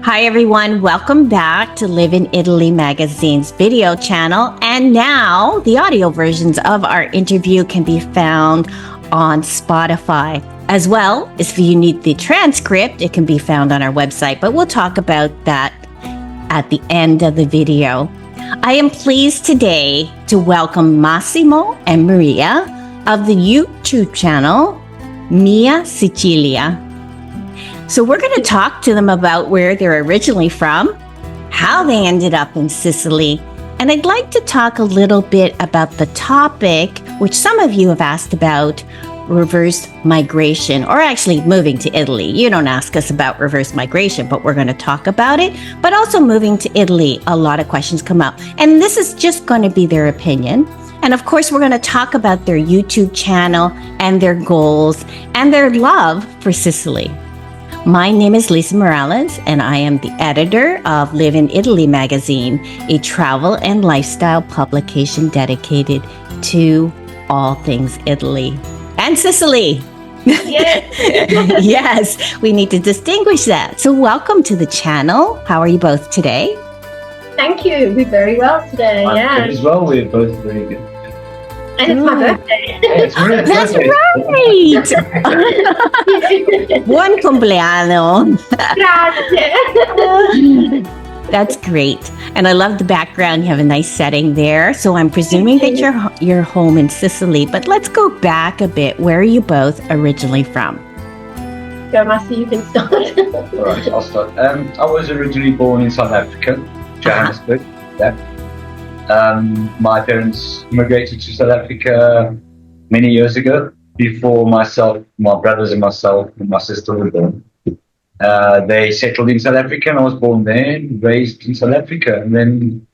Hi everyone, welcome back to Live in Italy magazine's video channel. And now the audio versions of our interview can be found on Spotify. As well, if you need the transcript, it can be found on our website, but we'll talk about that at the end of the video. I am pleased today to welcome Massimo and Maria of the YouTube channel, Sicilia. So we're going to talk to them about where they're originally from, how they ended up in Sicily, and I'd like to talk a little bit about the topic, which some of you have asked about, reverse migration, or actually moving to Italy. You don't ask us about reverse migration, but we're going to talk about it. But also moving to Italy, a lot of questions come up. And this is just going to be their opinion. And of course, we're going to talk about their YouTube channel and their goals and their love for Sicily. My name is Lisa Morales, and I am the editor of Live in Italy magazine, a travel and lifestyle publication dedicated to all things Italy and Sicily. Yes. Yes, we need to distinguish that. So welcome to the channel. How are you both today? Thank you. We're very well today. I'm good as well. We're both very good. And it's my birthday. It's really That's right. Buon compleanno. Grazie. That's great. And I love the background. You have a nice setting there. So I'm presuming that you're home in Sicily. But let's go back a bit. Where are you both originally from? Go, Massi, you can start. All right, I'll start. I was originally born in South Africa, Johannesburg. Yeah. My parents immigrated to South Africa many years ago, before myself, my brothers and myself and my sister were born. They settled in South Africa, and I was born there and raised in South Africa, and then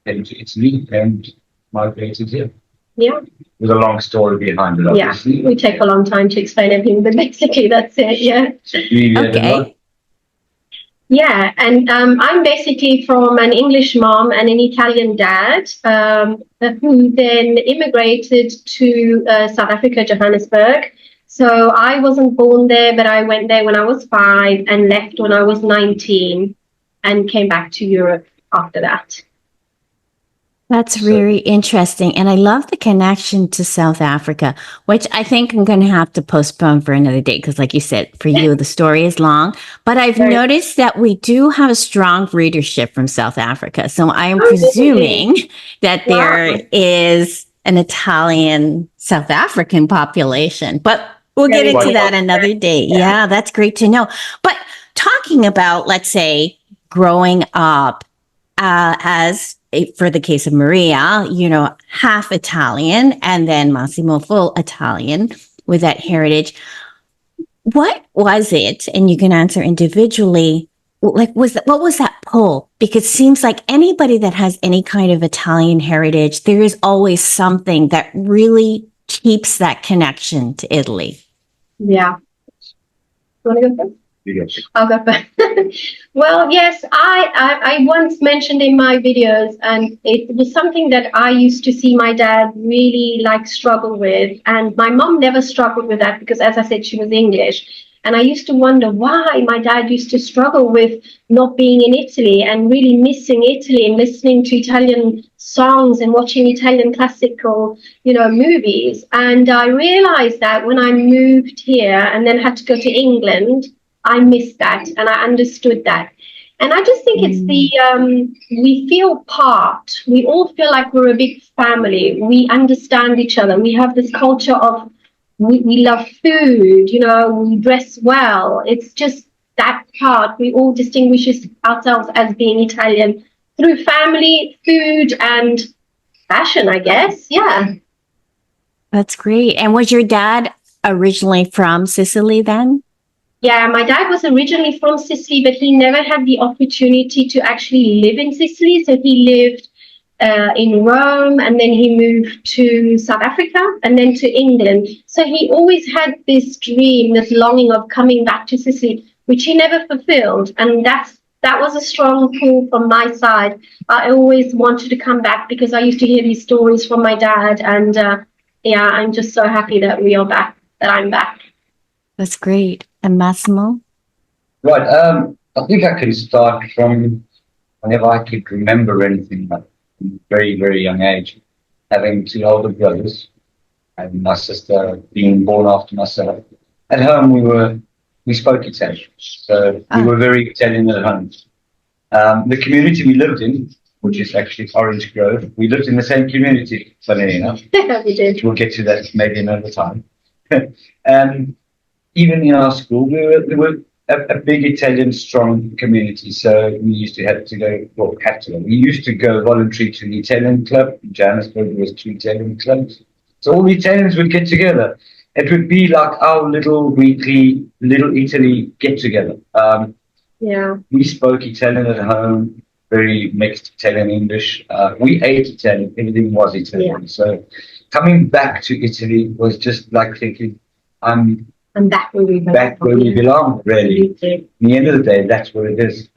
came to Italy and migrated here. Yeah. There's a long story behind it, obviously. Yeah, we take a long time to explain everything, but basically that's it, yeah. Okay. Yeah, and I'm basically from an English mom and an Italian dad, who then immigrated to South Africa, Johannesburg. So I wasn't born there, but I went there when I was 5 and left when I was 19 and came back to Europe after that. That's very interesting. And I love the connection to South Africa, which I think I'm going to have to postpone for another day. Because like you said, for you, the story is long. But I've noticed that we do have a strong readership from South Africa. So I am presuming that there is an Italian South African population. But we'll get into that another day. Yeah, that's great to know. But talking about, let's say, growing up for the case of Maria, half Italian, and then Massimo full Italian with that heritage. What was it? And you can answer individually. What was that pull? Because it seems like anybody that has any kind of Italian heritage, there is always something that really keeps that connection to Italy. Yeah. You want to go first? Yes. I'll go first. Well, yes, I once mentioned in my videos, and it was something that I used to see my dad really struggle with. And my mom never struggled with that because, as I said, she was English. And I used to wonder why my dad used to struggle with not being in Italy and really missing Italy and listening to Italian songs and watching Italian classical, movies. And I realized that when I moved here and then had to go to England, I missed that and I understood that. And I just think it's we feel part. We all feel like we're a big family. We understand each other. We have this culture of, we love food, we dress well. It's just that part. We all distinguish ourselves as being Italian through family, food, and fashion, I guess. Yeah. That's great. And was your dad originally from Sicily then? Yeah, my dad was originally from Sicily, but he never had the opportunity to actually live in Sicily. So he lived in Rome, and then he moved to South Africa and then to England. So he always had this dream, this longing of coming back to Sicily, which he never fulfilled. And that was a strong pull from my side. I always wanted to come back because I used to hear these stories from my dad. And I'm just so happy that we are back, that I'm back. That's great. And Massimo? Right. I think I can start from whenever I could remember anything, like from a very, very young age. Having two older brothers and my sister being born after myself. At home, we spoke Italian, so we were very Italian at home. The community we lived in, which is actually Orange Grove, we lived in the same community, funnily enough. We did. We'll get to that maybe another time. And even in our school, there were a big Italian strong community. So we used to have to go, well, have to go. We used to go voluntary to the Italian club. In Johannesburg, there was 2 Italian clubs. So all the Italians would get together. It would be like our little weekly Little Italy get together. Yeah. We spoke Italian at home, very mixed Italian English. We ate Italian, everything was Italian. Yeah. So coming back to Italy was just like thinking, I'm back where we belong. Back where we belong, really. At the end of the day, that's what it is.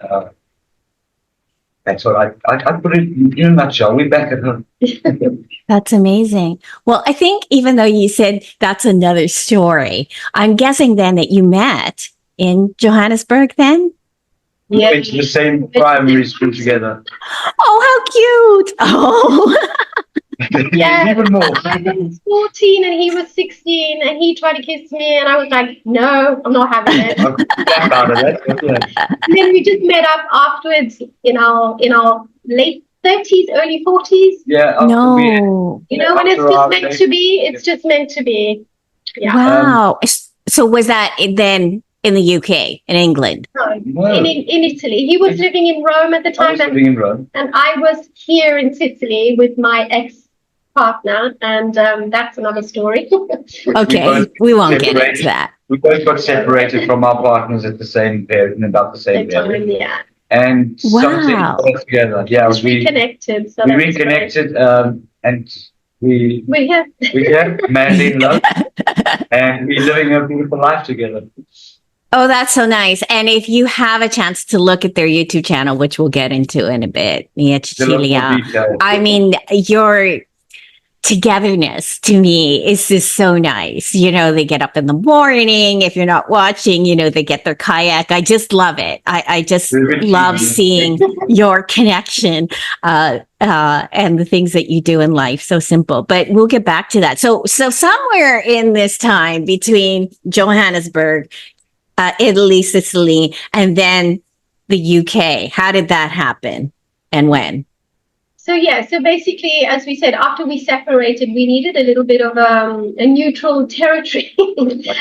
That's what I put it in a nutshell. We're back at home. That's amazing. Well, I think even though you said that's another story, I'm guessing then that you met in Johannesburg then? We went to the same primary school together. Oh, how cute. Oh. Yeah, Even more. I was 14 and he was 16 and he tried to kiss me and I was like, no, I'm not having it. I'm back out of that. And then we just met up afterwards in our late 30s, early 40s. Yeah. No. You know, when it's just meant to be, it's just meant to be. Yeah. Wow. So was that then in the UK, in England? No, in Italy. He was living in Rome at the I time. was living in Rome. And I was here in Sicily with my ex-partner. And that's another story. Okay, we won't get into that. We both got separated from our partners at the same period, in about the same period. Yeah. And something Wow. brought us together. Yeah, We reconnected. So we that's great. reconnected, and We're here. we're madly in love, and we're living a beautiful life together. Oh, that's so nice. And if you have a chance to look at their YouTube channel, which we'll get into in a bit, Sicilia, I mean, your togetherness to me is just so nice. You know, they get up in the morning. If you're not watching, you know, they get their kayak. I just love it. I just love seeing your connection and the things that you do in life. So simple, but we'll get back to that. So somewhere in this time between Johannesburg, Italy, Sicily, and then the UK, how did that happen and when? So basically, as we said, after we separated, we needed a little bit of a neutral territory.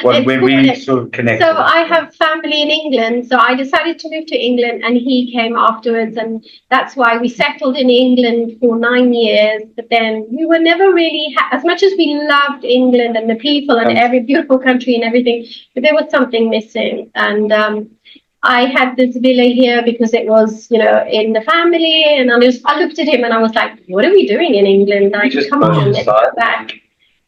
Like when we sort of connected. So I have family in England, so I decided to move to England, and he came afterwards, and that's why we settled in England for 9 years. But then we were never really, as much as we loved England and the people and every beautiful country and everything, but there was something missing. And I had this villa here because it was, you know, in the family, and I looked at him and I was like, what are we doing in England? Like, come on, let's go back.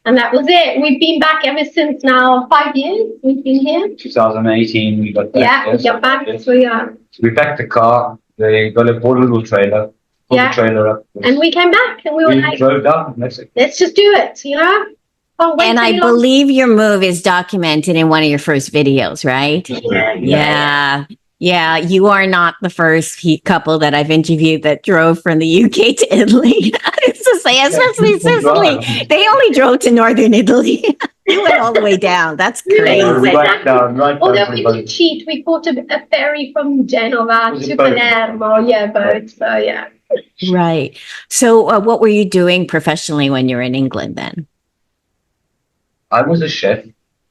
And that was it. We've been back ever since now, 5 years we've been here. 2018, we got back. Yeah, we got back. So yeah. We packed the car, they bought a little trailer, pulled the trailer up. And we came back and we were like, drove down, and that's it. let's just do it, you know? And I believe your move is documented in one of your first videos, right? Yeah. You are not the first couple that I've interviewed that drove from the UK to Italy. It's to say, especially Sicily. They only drove to northern Italy. They went all the way down. That's crazy. Right down. Although we did cheat, we caught a ferry from Genova to Palermo. Yeah, boat. So yeah. Right. So what were you doing professionally when you were in England then? I was a chef,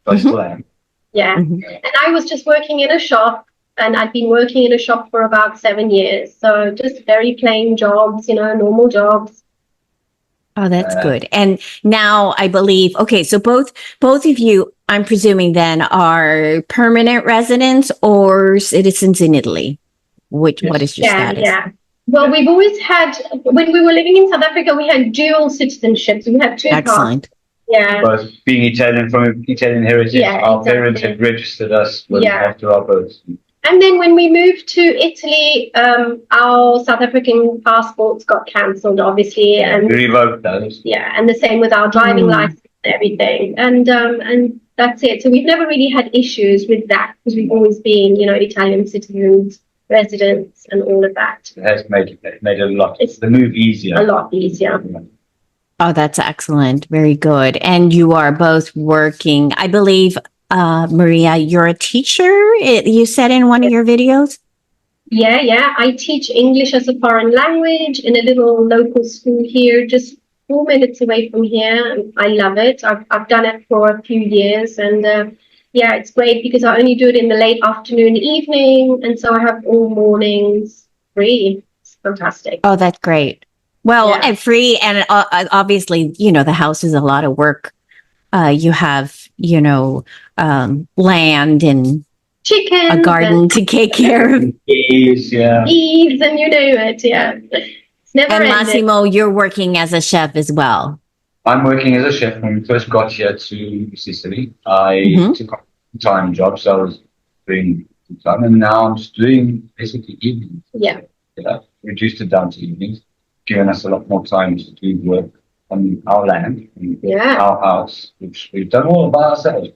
but still am. Yeah. And I was just working in a shop, and I'd been working in a shop for about 7 years. So just very plain jobs, you know, normal jobs. Oh, that's good. And now I believe, okay, so both of you, I'm presuming then, are permanent residents or citizens in Italy? What is your status? Yeah. Well, we've always had, when we were living in South Africa, we had dual citizenships. We had 2 Excellent. Passports. Yeah. But being Italian from Italian heritage, our parents had registered us after our births. And then when we moved to Italy, our South African passports got cancelled, obviously, and we revoked those. Yeah, and the same with our driving license and everything, and that's it. So we've never really had issues with that because we've always been, you know, Italian citizens. residents and all of that. It has made It's the move easier. a lot easier. Oh, that's excellent. Very good. And you are both working, I believe, Maria, you're a teacher, you said in one of your videos? Yeah. I teach English as a foreign language in a little local school here, just 4 minutes away from here. And I love it. I've done it for a few years, and yeah, it's great because I only do it in the late afternoon, evening, and so I have all mornings free. It's fantastic. Oh, that's great. Well, Yeah. and free, and obviously, the house is a lot of work. You have, land and Chickens, a garden to take care of. Bees, yeah. bees, and you name it. Yeah, it's never And ending. Massimo, you're working as a chef as well. I'm working as a chef. When we first got here to Sicily, I Mhm. took a full-time job, so I was doing full-time, and now I'm just doing basically evenings. Yeah. Reduced it down to evenings, giving us a lot more time to do work on our land, and Yeah. our house, which we've done all by ourselves.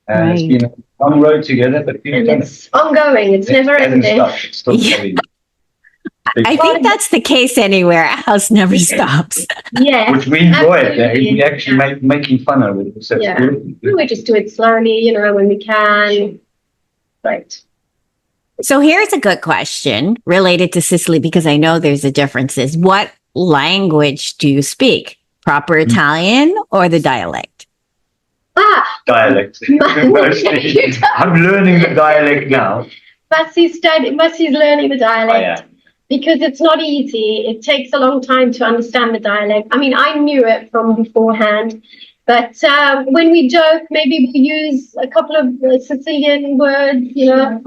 And it's Right. been a long road together, but we've And done it. it's ongoing. It's never hasn't ending. stopped. It's still Yeah. going. I think that's the case anywhere. A house never stops. Yeah. Which we enjoy it. Absolutely. We actually making fun of it. So it's Yeah. good. We just do it slowly, when we can. Right. So here's a good question related to Sicily, because I know there's a differences. What language do you speak? Proper Italian or the dialect? Dialect. Mostly. I'm learning the dialect now. Massey's learning the dialect. Oh, yeah. Because it's not easy. It takes a long time to understand the dialect. I mean, I knew it from beforehand, but when we joke, maybe we use a couple of Sicilian words, Yeah.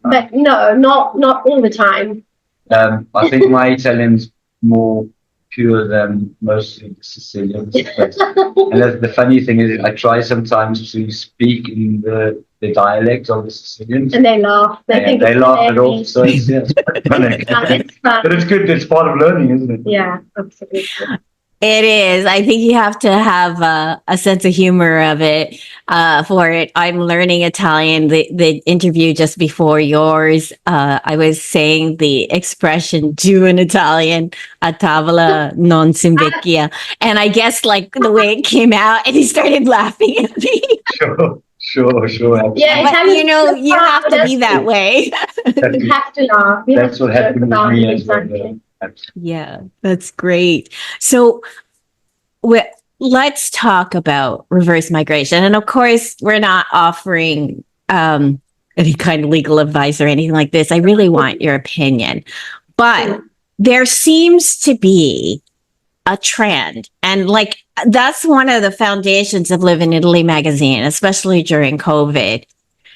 but no, not all the time. I think my Italian's more pure than most of the Sicilians. And the funny thing is, I try sometimes to speak in the dialect of the Sicilians. And they laugh. And they laugh it off, so it's quite funny. It's fun. But it's good. It's part of learning, isn't it? Yeah, absolutely. It is. I think you have to have a sense of humor of it for it. I'm learning Italian. The interview just before yours, I was saying the expression "giù in Italian, a tavola non si invecchia," and I guess like the way it came out, and he started laughing at me. Sure. Yeah, But Italian you have to be that way. You have to laugh. You That's have what to happened joke with about me it, as well. exactly. Yeah, that's great. So let's talk about reverse migration. And of course, we're not offering any kind of legal advice or anything like this. I really want your opinion. But there seems to be a trend. And like, that's one of the foundations of Live in Italy magazine, especially during COVID,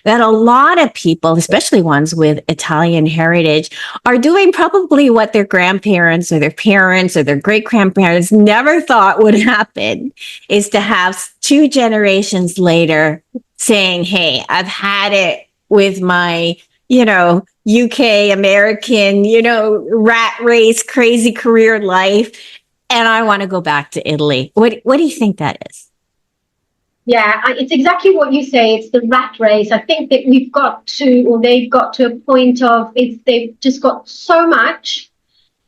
that a lot of people, especially ones with Italian heritage, are doing probably what their grandparents or their parents or their great grandparents never thought would happen, is to have 2 generations later saying, hey, I've had it with my, UK American, rat race, crazy career life, and I want to go back to Italy. What do you think that is? Yeah, it's exactly what you say. It's the rat race. I think that they've got to a point of they've just got so much,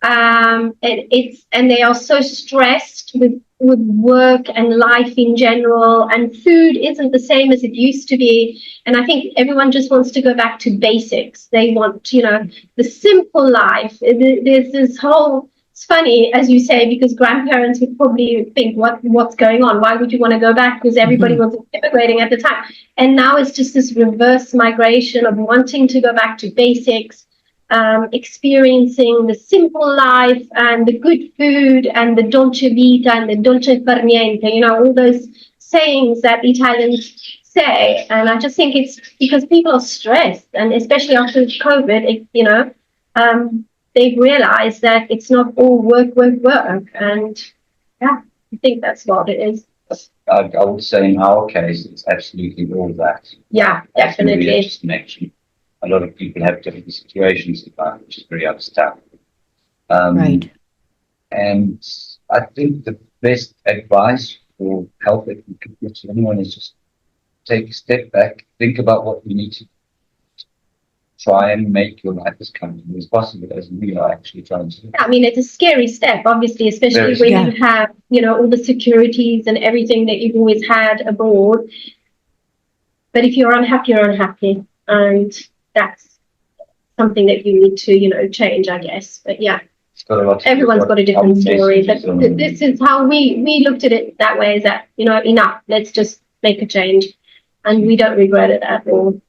and they are so stressed with work and life in general, and food isn't the same as it used to be. And I think everyone just wants to go back to basics. They want, the simple life. There's this whole. It's funny, as you say, because grandparents would probably think, what's going on? Why would you want to go back? Because everybody was immigrating at the time. And now it's just this reverse migration of wanting to go back to basics, experiencing the simple life and the good food and the Dolce Vita and the Dolce far niente, all those sayings that Italians say. And I just think it's because people are stressed, and especially after COVID, they've realized that it's not all work. And yeah, I think that's what it is. I would say in our case, it's absolutely all that. Yeah, definitely. As you just mentioned, a lot of people have different situations in life, which is very understandable. Right. And I think the best advice or help that we could give to anyone is just take a step back, think about what you need to try and make your life as comfortable as possible, as we are actually trying to do. I mean, it's a scary step, obviously, especially when you have, all the securities and everything that you've always had abroad. But if you're unhappy, you're unhappy. And that's something that you need to, change, I guess. But yeah, everyone's got a different story. But this is how we looked at it that way, is that, enough, let's just make a change. And we don't regret it at all.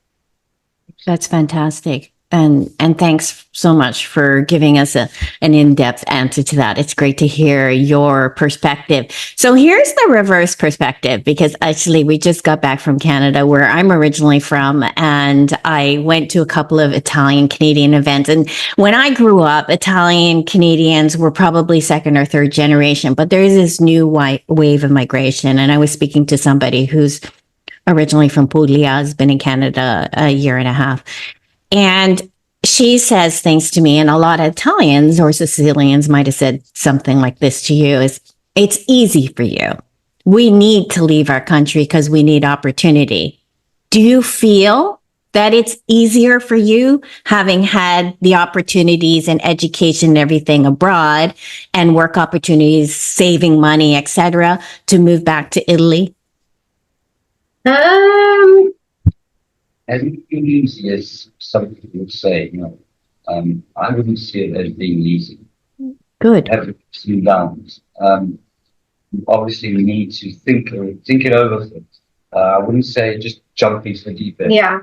That's fantastic. And thanks so much for giving us an in-depth answer to that. It's great to hear your perspective. So here's the reverse perspective, because actually we just got back from Canada, where I'm originally from, and I went to a couple of Italian Canadian events. And when I grew up, Italian Canadians were probably second or third generation, but there's this new wave of migration. And I was speaking to somebody who's originally from Puglia, has been in Canada a year and a half. And she says things to me, and a lot of Italians or Sicilians might have said something like this to you, is, it's easy for you. We need to leave our country because we need opportunity. Do you feel that it's easier for you, having had the opportunities and education and everything abroad and work opportunities, saving money, etc., to move back to Italy? Hasn't been easy as some people would say, I wouldn't see it as being easy. Good. Have ups and downs. Obviously, we need to think it over. I wouldn't say just jump into the deep end. Yeah.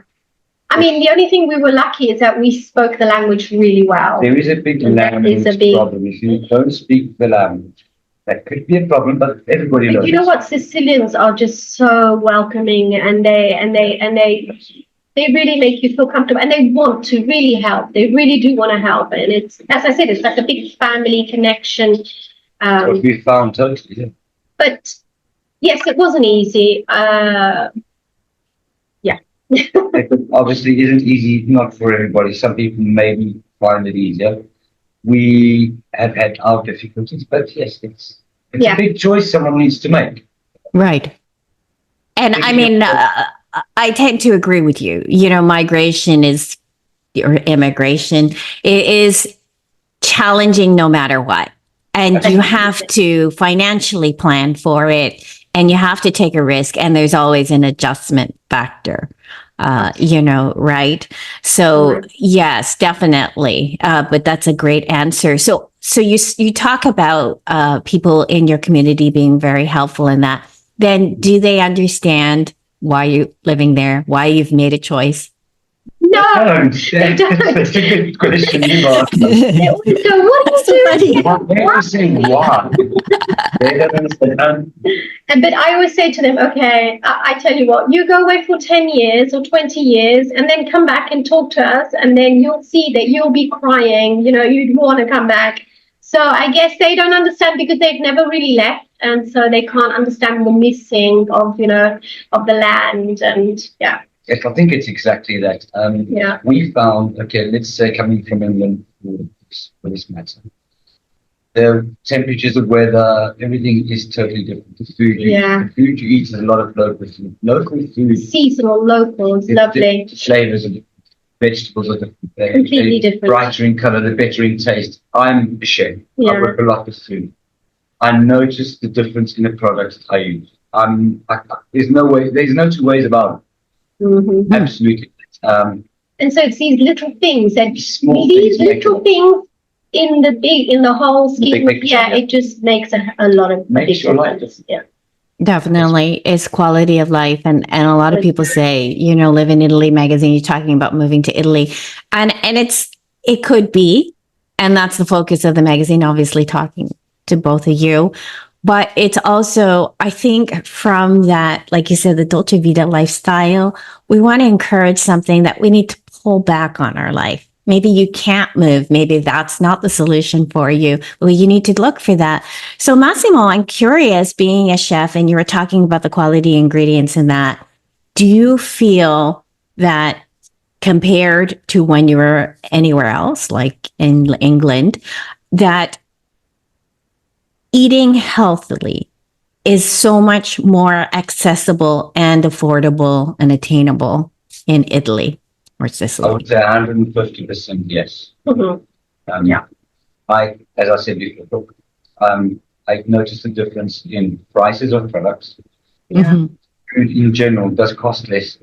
I mean, the only thing we were lucky is that we spoke the language really well. There is a big language problem. If you don't speak the language, that could be a problem, but everybody knows. You know what? Sicilians are just so welcoming, and they really make you feel comfortable, and they want to really help. They really do want to help, and it's, as I said, it's like a big family connection. What we found totally. Yeah. But yes, it wasn't easy. It obviously isn't easy, not for everybody. Some people maybe find it easier. We have had our difficulties, but yes, it's a big choice someone needs to make. Right. And I mean, I tend to agree with you. Migration or immigration is challenging no matter what. And you have to financially plan for it, and you have to take a risk, and there's always an adjustment factor. Right? So yes, definitely. But that's a great answer. So you talk about people in your community being very helpful in that. Then do they understand why you're living there, why you've made a choice? No, they don't. That's a good question you asked. So what are you doing? They're saying why. They don't understand. But I always say to them, okay, I tell you what, you go away for 10 years or 20 years and then come back and talk to us, and then you'll see that you'll be crying, you'd want to come back. So I guess they don't understand because they've never really left, and so they can't understand the missing of, of the land, and yeah. Yes, I think it's exactly that. We found, let's say coming from England for this matter, the temperatures, the weather, everything is totally different. The food you eat is a lot of local food. Local food. Seasonal, local, it's lovely. The flavors of the vegetables are different. Completely different. Brighter in color, the better in taste. I'm a chef. I work a lot with food. I notice the difference in the products I use. There's no two ways about it. Mm-hmm. Absolutely. And so it's these little things that things in the whole scheme. It just makes a lot of difference. Yeah. Definitely. It's quality of life. And a lot of people say, Live in Italy magazine, you're talking about moving to Italy. And it could be, and that's the focus of the magazine, obviously talking to both of you. But it's also, I think, from that, like you said, the Dolce Vita lifestyle, we want to encourage something that we need to pull back on our life. Maybe you can't move. Maybe that's not the solution for you. Well, you need to look for that. So Massimo, I'm curious, being a chef, and you were talking about the quality ingredients in that, do you feel that compared to when you were anywhere else, like in England, that eating healthily is so much more accessible and affordable and attainable in Italy? or I Sicily? would say 150% yes. Yeah. As I said before, I noticed a difference in prices of products. Mhm. Food in general does cost less.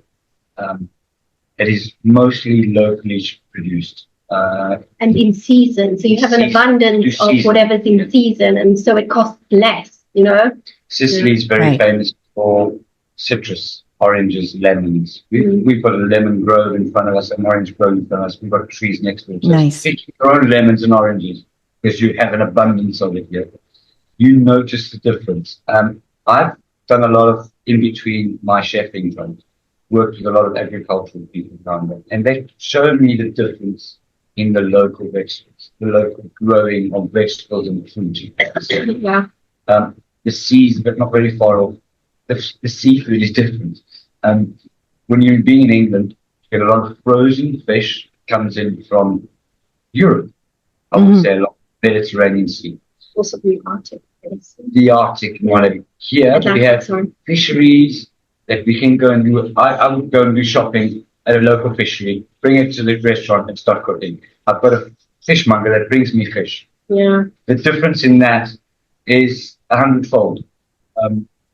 It is mostly locally produced. And in season, so you have an abundance of whatever's in season, and so it costs less, you know. Sicily is very Right. famous for citrus, oranges, lemons. We've got a lemon grove in front of us, an orange grove in front of us. We've got trees next to it. So Nice. pick your own lemons and oranges because you have an abundance of it here. You notice the difference. I've done a lot of in between my chefing jobs, worked with a lot of agricultural people around there, and they've shown me the difference in the local vegetables, the local growing of vegetables and fruit. Yeah. The seas, but not very far off. The seafood is different. When you're being in England, you get a lot of frozen fish comes in from Europe. I would say a lot of Mediterranean Sea. Also the Arctic. The Arctic, whatever. Here Atlantic, we have sorry. fisheries that we can go and do. I would go and do shopping at a local fishery, bring it to the restaurant and start cooking. I've got a fishmonger that brings me fish. Yeah. The difference in that is 100-fold.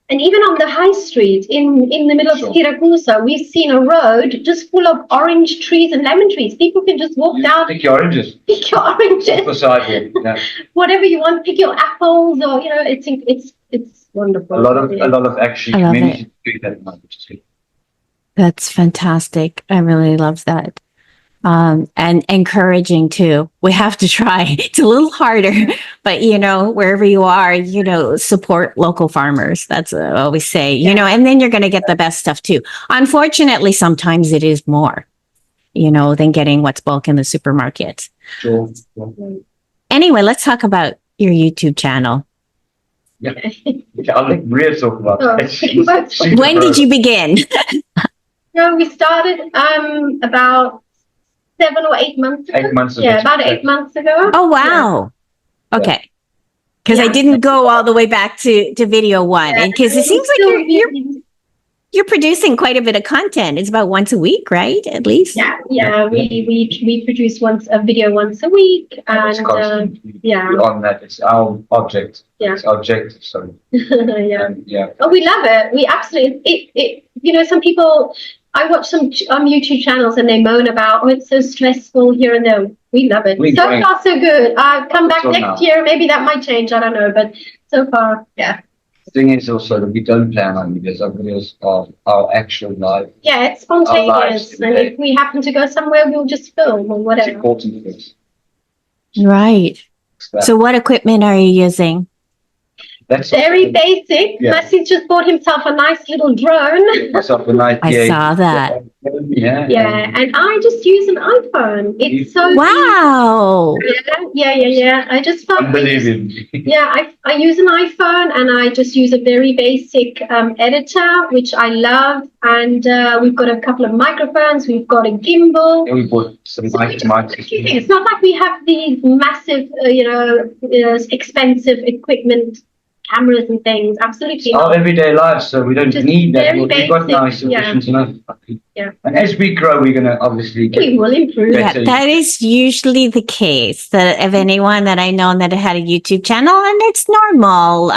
And even on the high street in the middle of Sure. Siracusa, we've seen a road just full of orange trees and lemon trees. People can just walk down, Pick your oranges. pick your oranges, Off the sidewalk. Yeah. whatever you want, pick your apples, or you know, it's wonderful. A lot of actually I love community do that now, which is good. That's fantastic. I really love that. And encouraging too. We have to try. It's a little harder, but you know, wherever you are, you know, support local farmers. That's what I always say, you know, and then you're going to get the best stuff too. Unfortunately, sometimes it is more, you know, than getting what's bulk in the supermarket. Sure. Anyway, let's talk about your YouTube channel. Yeah. Okay, I'll let Maria talk about Oh. that. When did you begin? No, we started about 7 or 8 months ago. 8 months ago. Yeah, about 8 months ago. Oh, wow. Okay. Because I Yeah. didn't go all the way back to video one. And because it seems like you're producing quite a bit of content. It's about once a week, right? At least. Yeah. We produce a video once a week, It's and constantly yeah. on that. It's our object. Yeah. It's our objective, sorry. Yeah. Yeah. Oh, we love it. We absolutely. It. You know, some people. I watch some YouTube channels and they moan about, oh, it's so stressful here and there. We love it. So far, so good. I'll come back next year. Maybe that might change. I don't know. But so far, yeah. The thing is also that we don't plan our videos. Our videos are our actual life. Yeah, it's spontaneous. And if we happen to go somewhere, we'll just film or It's whatever. important for us. Right. So what equipment are you using? That's Very basic. Yeah. Massimo just bought himself a nice little drone. myself an idea. I saw that. Yeah. Yeah, and I just use an iPhone. It's so Wow. Yeah. I just felt Unbelievable. I use an iPhone and I just use a very basic editor, which I love. And we've got a couple of microphones. We've got a gimbal. Yeah, we bought some mics. It's not like we have these massive, expensive equipment, cameras and things. Absolutely Our not. everyday life, so we don't Just need that. very What we've got now is basic, sufficient enough. Yeah. And as we grow, we're going to obviously get We will improve. Yeah, better. that is usually the case that of anyone that I know that had a YouTube channel, and it's normal.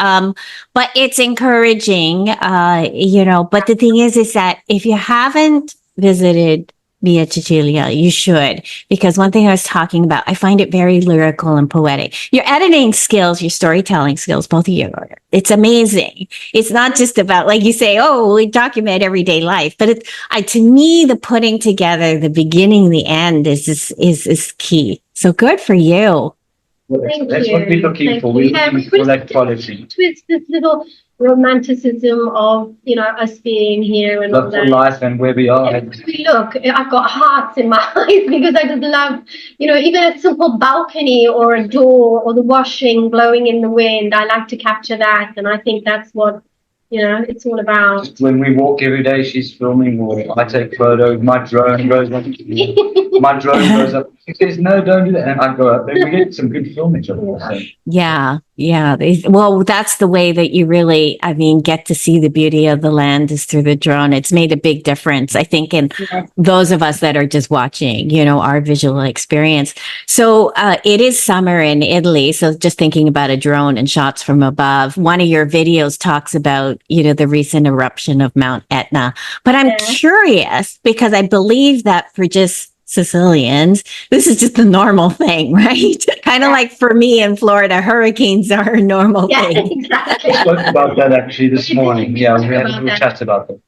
But it's encouraging, but the thing is that if you haven't visited Via Sicilia, you should, because one thing I was talking about, I find it very lyrical and poetic. Your editing skills, your storytelling skills, both of you, it's amazing. It's not just about, like you say, oh, we document everyday life, but to me, the putting together, the beginning, the end is key. So good for you. That's what we're looking for. We're looking for that quality. Twist this little romanticism of us being here and all Love for that. life and where we are. Look, I've got hearts in my eyes because I just love, even a simple balcony or a door or the washing blowing in the wind. I like to capture that, and I think that's what it's all about. Just when we walk every day, she's filming, or I take photos. My drone goes on. my drone goes up. He says, "No, don't do that." And I go up. And we get some good filmage of it. So. Yeah, yeah. Well, that's the way that you really, I mean, get to see the beauty of the land is through the drone. It's made a big difference, I think, in those of us that are just watching, our visual experience. So it is summer in Italy. So just thinking about a drone and shots from above, one of your videos talks about, the recent eruption of Mount Etna. But I'm curious because I believe that for just Sicilians, this is just the normal thing, right? Kind of like for me in Florida, hurricanes are a normal thing. Exactly. We spoke about that actually this morning. Yeah, we had a little chat about that.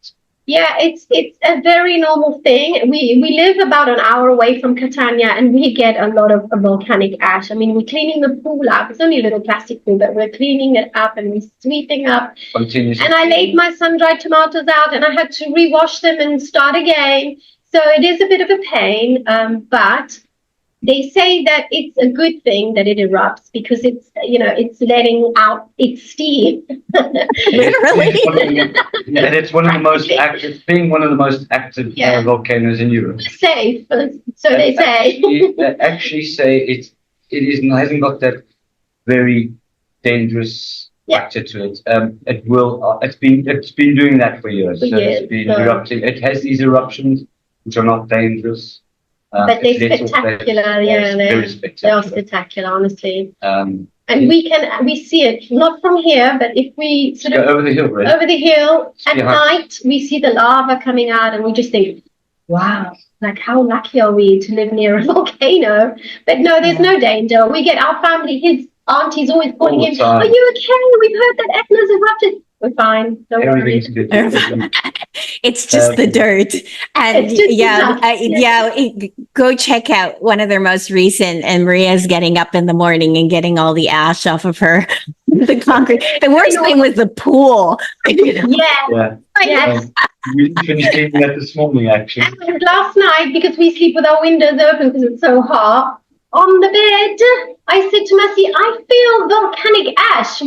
Yeah, it's a very normal thing. We live about an hour away from Catania, and we get a lot of volcanic ash. I mean, we're cleaning the pool up. It's only a little plastic pool, but we're cleaning it up and we're sweeping up. Continuously. And I laid my sun-dried tomatoes out, and I had to rewash them and start again. So it is a bit of a pain, but they say that it's a good thing that it erupts because it's letting out its steam. Literally. And it's one of the most active, volcanoes in Europe. Safe, so they say. They actually say it hasn't got that very dangerous factor to it. It will. It's been doing that for years. It's been erupting. It has these eruptions which are not dangerous. But they're spectacular, they are spectacular, honestly. And we see it not from here, but if we sort of go over the hill, right? Over the hill at night, we see the lava coming out, and we just think, wow, like how lucky are we to live near a volcano? But no, there's no danger. We get our family, his auntie's always calling him, "Are you okay? We've heard that Etna's erupted." We're fine. Don't worry. Good. It's just the dirt. And go check out one of their most recent, and Maria's getting up in the morning and getting all the ash off of the concrete. The worst thing was the pool. Yes. We finished cleaning that this morning, actually. And last night, because we sleep with our windows open because it's so hot, on the bed, I said to Massimo, I feel volcanic ash.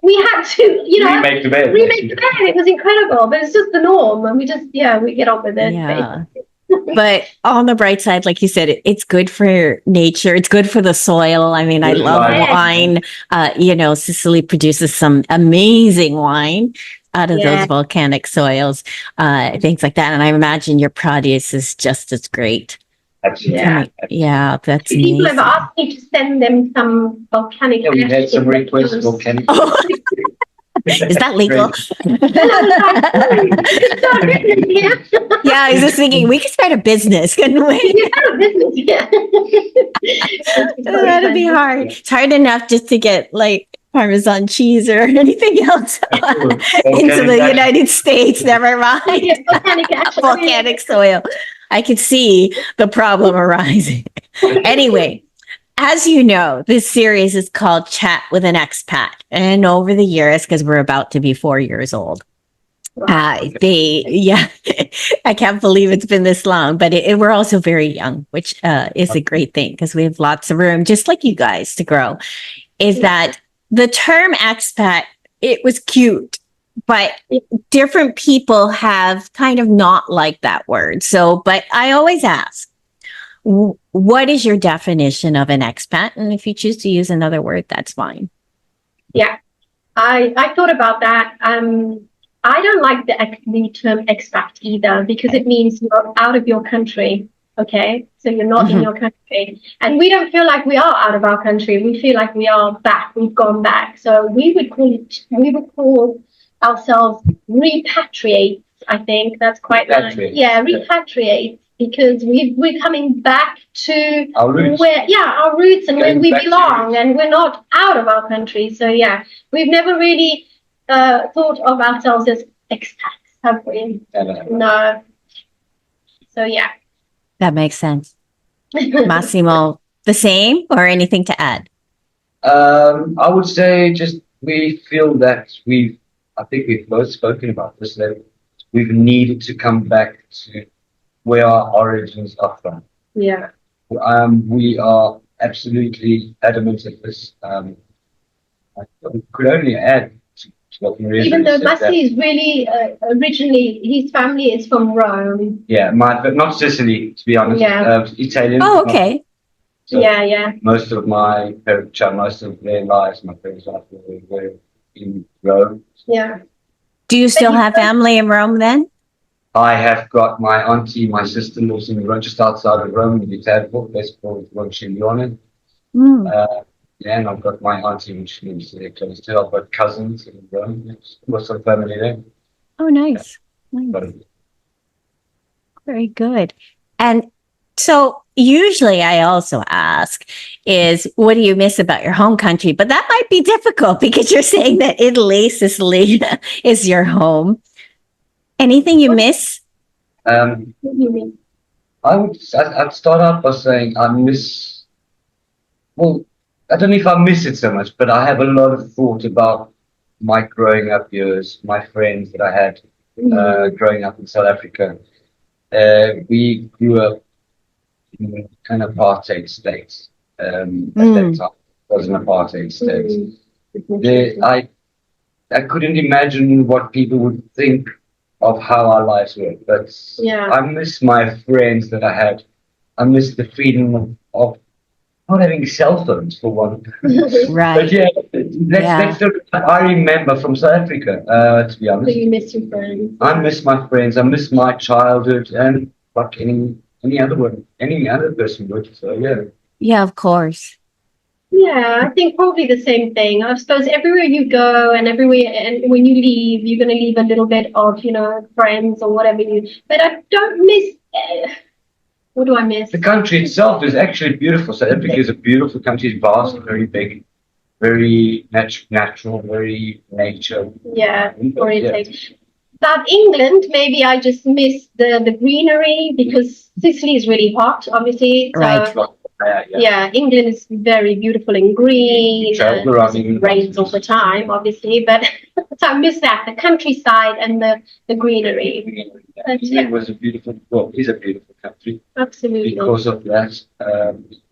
We had to, remake the bed. It was incredible, but it's just the norm, and we get on with it. Yeah. But on the bright side, like you said, it's good for nature. It's good for the soil. I mean, I love wine. Sicily produces some amazing wine out of those volcanic soils, things like that. And I imagine your produce is just as great. Yeah, that's people amazing. have asked me to send them some volcanic. Yeah, we've had some requests for volcanic. Is that legal? Yeah, I was just thinking we could start a business, couldn't we? That'd be hard. It's hard enough just to get like Parmesan cheese or anything else into the United States. Never mind. Volcanic soil. I could see the problem arising. Anyway, as you know, this series is called Chat with an Expat. And over the years, because we're about to be 4 years old, I can't believe it's been this long, but we're also very young, which is a great thing because we have lots of room, just like you guys, to grow. Is that the term expat, it was cute, but different people have kind of not liked that word. So, but I always ask, what is your definition of an expat? And if you choose to use another word, that's fine. Yeah, I thought about that. I don't like the term expat either because it means you're out of your country. Okay, so you're not in your country, and we don't feel like we are out of our country. We feel like we are back. We've gone back. So we would call ourselves repatriate. I think that's quite nice. Yeah, repatriate, because we're coming back to our roots. Our roots and where we belong, and we're not out of our country. So we've never really thought of ourselves as expats, have we? No. So that makes sense. Massimo, the same, or anything to add? I would say just we feel that I think we've both spoken about this, that we've needed to come back to where our origins are from. Yeah. We are absolutely adamant of this. I could only add what Maria's Even already though said, that- Massi is really originally, his family is from Rome. Yeah, but not Sicily, to be honest. Yeah. Italian. Oh, not- okay. so Yeah. most of my parents, most of their lives, my parents' life were in Rome. Yeah. Do you still you have family in Rome then? I have got my auntie, my sister lives in Rome, just outside of Rome, in Viterbo, place called Ronciglione. Mm. Yeah, and I've got my auntie, which lives there close to. I've got cousins in Rome. Got some family there. Oh, nice. Nice. But Very good. And so usually I also ask is, what do you miss about your home country? But that might be difficult because you're saying that Italy, Sicily is your home. Anything you miss? What do you mean? I'd start out by saying I miss, well, I don't know if I miss it so much, but I have a lot of thought about my growing up years, my friends that I had growing up in South Africa. We grew up in an apartheid state at that time. It was an apartheid state. I couldn't imagine what people would think of how our lives were, but Yeah. I miss my friends that I had. I miss the freedom of not having cell phones for one. But Right. yeah, that's the I remember from South Africa, to be So honest. you miss your friends. I miss my friends. I miss my childhood, and like any other one, any other person would. So yeah. Yeah, of course. Yeah, I think probably the same thing. I suppose everywhere you go and everywhere, and when you leave, you're going to leave a little bit of, friends or whatever but I don't miss, what do I miss? The country itself is actually beautiful. South Africa is a beautiful country. It's vast, very big, very natural, very nature. Yeah, Yeah. orientate. But England, maybe I just miss the greenery because Sicily is really hot, obviously. So, Right. yeah, England is very beautiful and green. Travel around England. It rains all the time, obviously, but so I miss that, the countryside and the greenery. But, yeah. England was a beautiful, well, is a beautiful country Absolutely. because of that.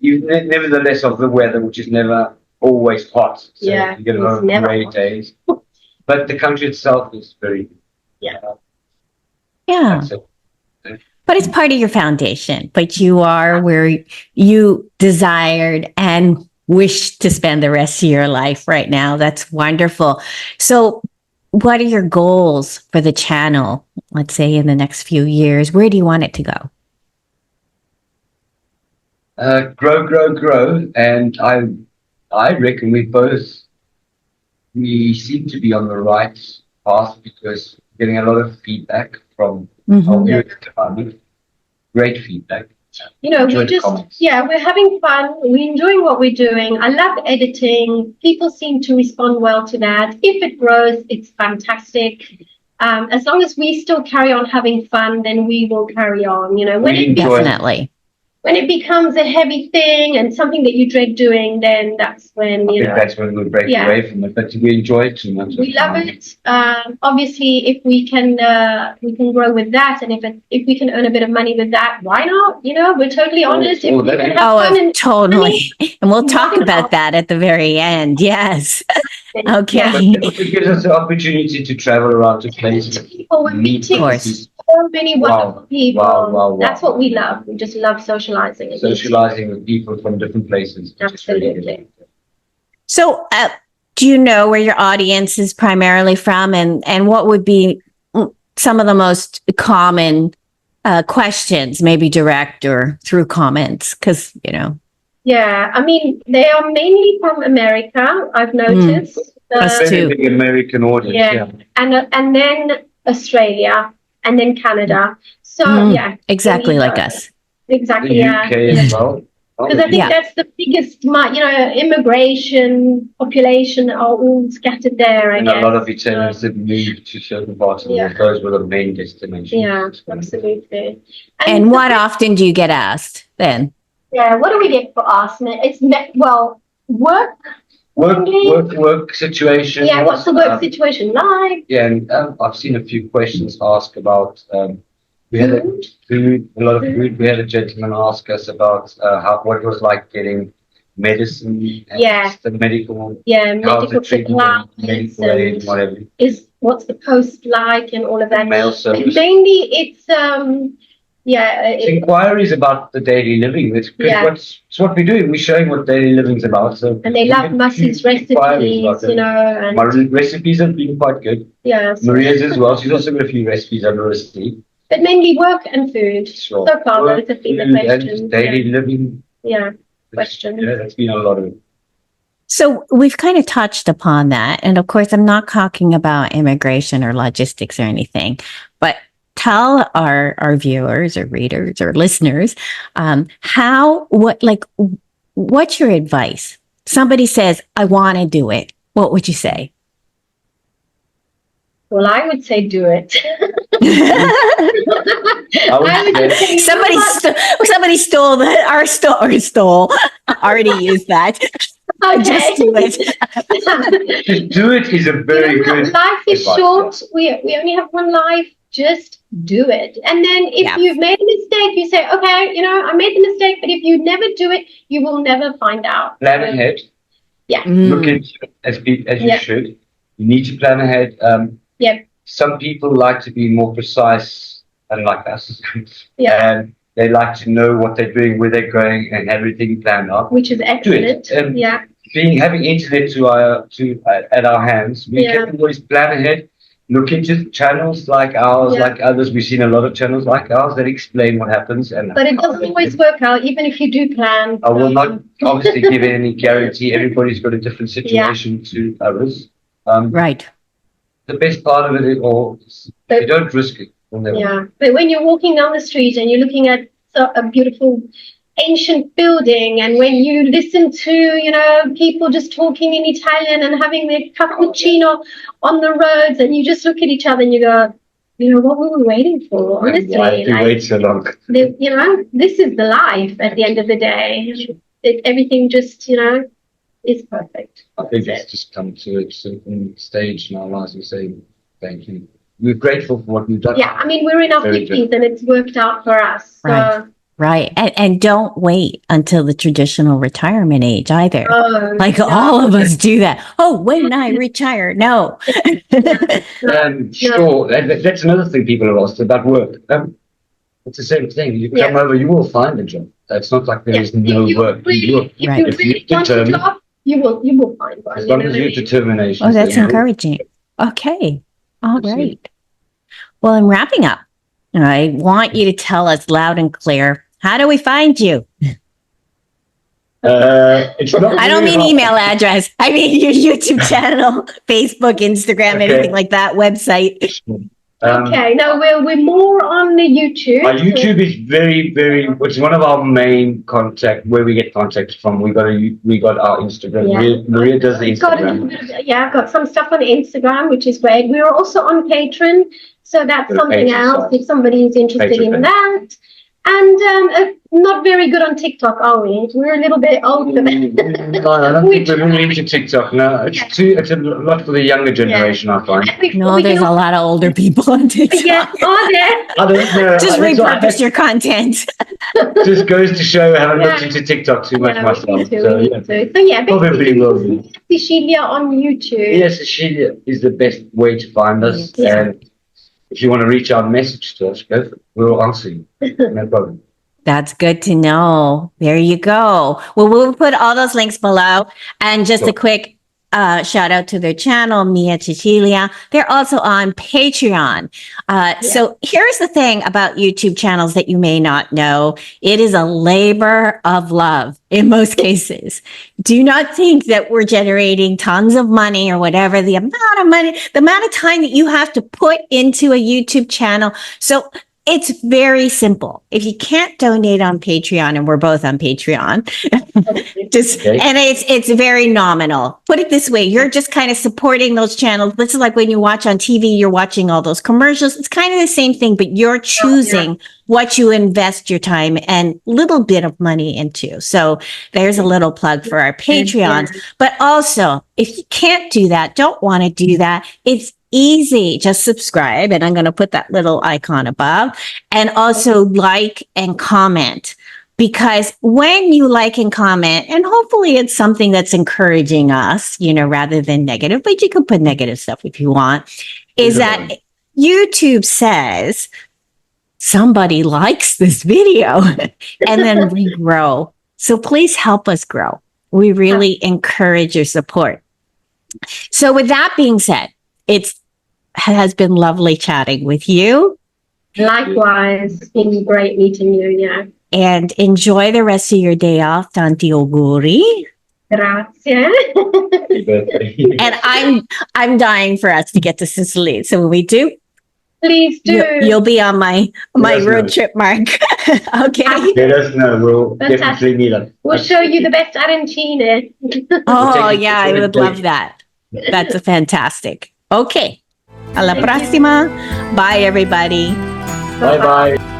Nevertheless, of the weather, which is never always hot. So Yeah, you get a it's lot of never grey hot. days. But the country itself is very. Yeah. Yeah. That's it. But it's part of your foundation. But you are where you desired and wish to spend the rest of your life right now. That's wonderful. So, what are your goals for the channel, let's say in the next few years? Where do you want it to go? Grow. And I reckon we seem to be on the right path because we're getting a lot of feedback from our viewers at the moment. Great feedback. We're having fun. We're enjoying what we're doing. I love editing. People seem to respond well to that. If it grows, it's fantastic. As long as we still carry on having fun, then we will carry on. Definitely. When it becomes a heavy thing and something that you dread doing, then that's when that's when we break away from it. But we enjoy it too much. We love it. Obviously, if we can grow with that, and if we can earn a bit of money with that, why not? We're totally honest. If we can have fun totally. And we'll talk about that at the very end. Yes. Okay. Yeah, but it gives us the opportunity to travel around to places. People, we're meeting so many wonderful people. Wow. That's what we love. We just love socializing. Socializing with people from different places. Absolutely. So, do you know where your audience is primarily from, and what would be some of the most common questions, maybe direct or through comments? Because Yeah, I mean, they are mainly from America. I've noticed. Us too. Big American audience. Yeah. And then Australia, and then Canada. So exactly like us. Exactly. The UK as well. Because I think that's the biggest, immigration population are all scattered there. I guess. A lot of Italians that move to certain parts of the world. Those were the main destinations. Yeah, absolutely. And what often do you get asked then? Yeah, what do we get for us? It's work. Work situation. Yeah, what's the work situation like? Yeah, and I've seen a few questions asked about. We had a lot of food. We had a gentleman ask us about what it was like getting medicine, and Yeah. the medical, medical treatment, supplies medical aid, and whatever. is what's the post like and all of that. Mail service. Mainly it's inquiries about the daily living. It's what we're doing. We're showing what daily living's about. So and they love Massie's recipes, and my recipes have been quite good. Yeah. Maria's as well. She's also got a few recipes under her sleeve. But mainly work and food. Sure. So far, those have been the questions. And daily living. Yeah. Questions. Yeah, that's been a lot of it. So we've kind of touched upon that. And of course, I'm not talking about immigration or logistics or anything, but tell our viewers or readers or listeners, what's your advice? Somebody says, I want to do it. What would you say? Well, I would say do it. Somebody stole that. Already used that. Okay. Just do it. Just do it is a very good. Life is short. We only have one life. Just do it. And then if you've made a mistake, you say, okay, I made the mistake. But if you never do it, you will never find out. Plan ahead. Yeah. Look into it as you should. You need to plan ahead. Some people like to be more precise, unlike us. And they like to know what they're doing, where they're going, and everything planned out. Which is excellent. Having internet at our hands, we can always plan ahead. Look into channels like ours, like others. We've seen a lot of channels like ours that explain what happens. But it doesn't always work out, even if you do plan. I will not obviously give any guarantee. Everybody's got a different situation to others. Right. The best part of it all is you don't risk it. But when you're walking down the street and you're looking at a beautiful ancient building, and when you listen to people just talking in Italian and having their cappuccino on the roads, and you just look at each other and you go, what were we waiting for? Honestly, why did we wait so long? This is the life at the end of the day. Everything just is perfect. I think it's just come to a certain stage in our lives. We say thank you. We're grateful for what we've done. Yeah, I mean, we're in our 50s and it's worked out for us. So. Right. And don't wait until the traditional retirement age either. All of us do that. Oh, when I retire. No. Sure. That's another thing people are asked about work. It's the same thing. You come over, you will find a job. It's not like there is no work. If you really want a job, you will find one. As long as you have determination. Oh, that's encouraging. Okay. All right. Well, I'm wrapping up. I want you to tell us loud and clear, how do we find you? I don't mean email address. I mean your YouTube channel, Facebook, Instagram, anything like that, website. No, we're more on the YouTube. Our YouTube is very, very. It's one of our main contact where we get contacts from. We got our Instagram. Maria does the Instagram. I've got some stuff on Instagram, which is great. We're also on Patreon, so that's something else if somebody is interested in that. And not very good on TikTok, are we? We're a little bit old for that. No, I don't think we're really into TikTok. No, it's a lot for the younger generation, I find. No, there's a lot of older people on TikTok. Yeah, are there? I don't know. Just repurpose your content. Just goes to show I haven't looked into TikTok too much myself. Probably will be. Sicilia on YouTube. Yeah, Sicilia is the best way to find us. And if you want to reach out and message to us, go for it. We'll answer you. No problem. That's good to know. There you go. Well, we'll put all those links below. And just a quick shout out to their channel, Mia Sicilia. They're also on Patreon. So here's the thing about YouTube channels that you may not know. It is a labor of love in most cases. Do not think that we're generating tons of money or whatever. The amount of time that you have to put into a YouTube channel. So it's very simple. If you can't donate on Patreon, and we're both on Patreon, and it's very nominal. Put it this way, you're just kind of supporting those channels. This is like when you watch on TV, you're watching all those commercials. It's kind of the same thing, but you're choosing what you invest your time and little bit of money into. So there's a little plug for our Patreons. But also, if you can't do that, don't want to do that, it's easy. Just subscribe, and I'm going to put that little icon above, and also like and comment because when you like and comment, and hopefully it's something that's encouraging us, rather than negative, but you can put negative stuff if you want, is that YouTube says somebody likes this video and then we grow. So please help us grow. We really encourage your support. So with that being said, it has been lovely chatting with you. Likewise, it's been great meeting you, yeah. And enjoy the rest of your day off. Tanti auguri. Grazie. Happy birthday. And I'm dying for us to get to Sicily. So when we do, Please do. you'll be on my road trip, Mark. Okay. Let us know. We'll definitely meet up. We'll show you the best arancine. Oh, yeah, I would love that. That's fantastic. Okay. Alla prossima. Bye, everybody. Bye-bye.